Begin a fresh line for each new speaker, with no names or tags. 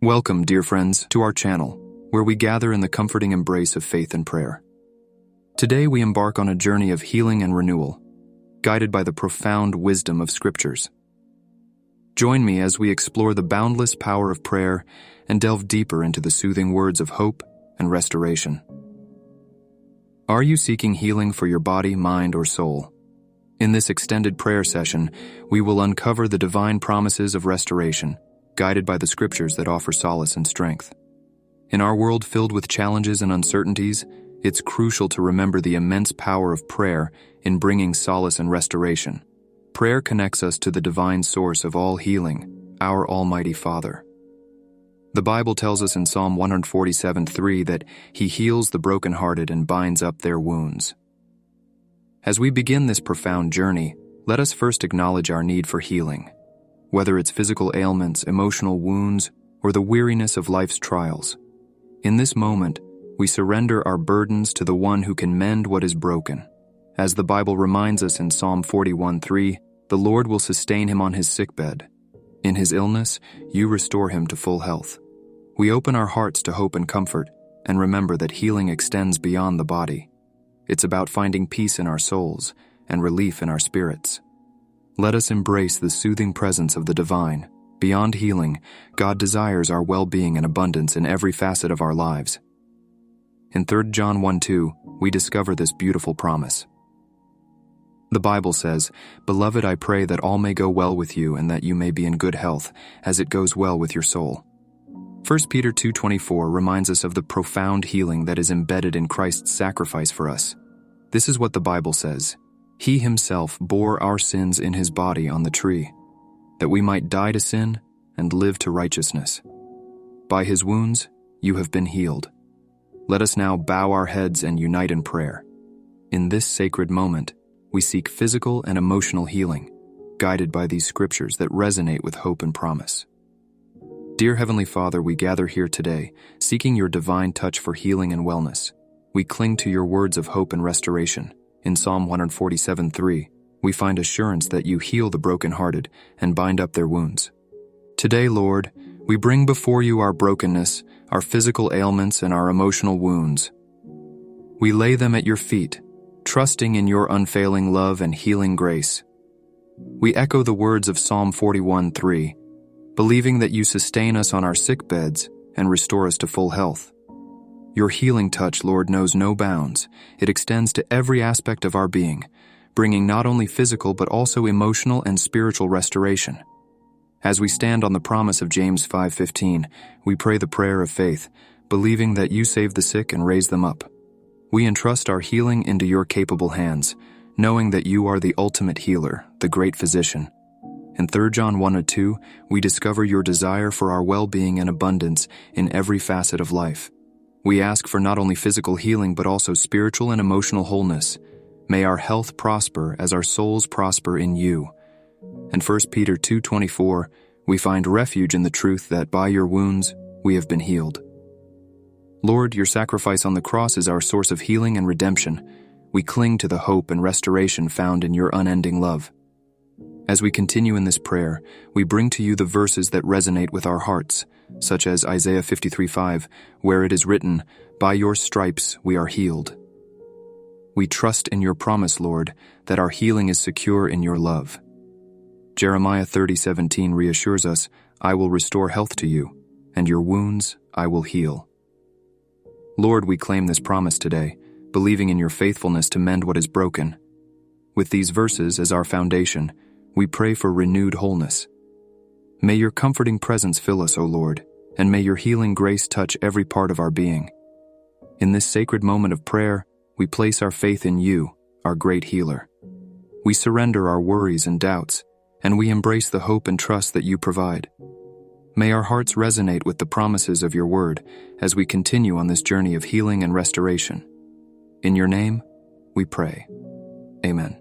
Welcome, dear friends, to our channel, where we gather in the comforting embrace of faith and prayer. Today we embark on a journey of healing and renewal, guided by the profound wisdom of Scriptures. Join me as we explore the boundless power of prayer and delve deeper into the soothing words of hope and restoration. Are you seeking healing for your body, mind, or soul? In this extended prayer session, we will uncover the divine promises of restoration, guided by the Scriptures that offer solace and strength. In our world filled with challenges and uncertainties, it's crucial to remember the immense power of prayer in bringing solace and restoration. Prayer connects us to the divine source of all healing, our Almighty Father. The Bible tells us in Psalm 147:3 that He heals the brokenhearted and binds up their wounds. As we begin this profound journey, let us first acknowledge our need for healing. Whether it's physical ailments, emotional wounds, or the weariness of life's trials. In this moment, we surrender our burdens to the one who can mend what is broken. As the Bible reminds us in Psalm 41:3, the Lord will sustain him on his sickbed. In his illness, you restore him to full health. We open our hearts to hope and comfort, and remember that healing extends beyond the body. It's about finding peace in our souls and relief in our spirits. Let us embrace the soothing presence of the divine. Beyond healing, God desires our well-being and abundance in every facet of our lives. In 3 John 1:2, we discover this beautiful promise. The Bible says, "Beloved, I pray that all may go well with you and that you may be in good health, as it goes well with your soul." 1 Peter 2:24 reminds us of the profound healing that is embedded in Christ's sacrifice for us. This is what the Bible says. He himself bore our sins in his body on the tree, that we might die to sin and live to righteousness. By his wounds, you have been healed. Let us now bow our heads and unite in prayer. In this sacred moment, we seek physical and emotional healing, guided by these scriptures that resonate with hope and promise. Dear Heavenly Father, we gather here today, seeking your divine touch for healing and wellness. We cling to your words of hope and restoration. In Psalm 147:3, we find assurance that you heal the brokenhearted and bind up their wounds. Today, Lord, we bring before you our brokenness, our physical ailments, and our emotional wounds. We lay them at your feet, trusting in your unfailing love and healing grace. We echo the words of Psalm 41:3, believing that you sustain us on our sick beds and restore us to full health. Your healing touch, Lord, knows no bounds. It extends to every aspect of our being, bringing not only physical but also emotional and spiritual restoration. As we stand on the promise of James 5:15, we pray the prayer of faith, believing that you save the sick and raise them up. We entrust our healing into your capable hands, knowing that you are the ultimate healer, the great physician. In 3 John 1:2, we discover your desire for our well-being and abundance in every facet of life. We ask for not only physical healing but also spiritual and emotional wholeness. May our health prosper as our souls prosper in you. In 1 Peter 2:24, we find refuge in the truth that by your wounds we have been healed. Lord, your sacrifice on the cross is our source of healing and redemption. We cling to the hope and restoration found in your unending love. As we continue in this prayer, we bring to you the verses that resonate with our hearts, such as Isaiah 53:5, where it is written, "By your stripes we are healed." We trust in your promise, Lord, that our healing is secure in your love. Jeremiah 30:17 reassures us, "I will restore health to you, and your wounds I will heal." Lord, we claim this promise today, believing in your faithfulness to mend what is broken. With these verses as our foundation, we pray for renewed wholeness. May your comforting presence fill us, O Lord, and may your healing grace touch every part of our being. In this sacred moment of prayer, we place our faith in you, our great healer. We surrender our worries and doubts, and we embrace the hope and trust that you provide. May our hearts resonate with the promises of your word as we continue on this journey of healing and restoration. In your name, we pray. Amen.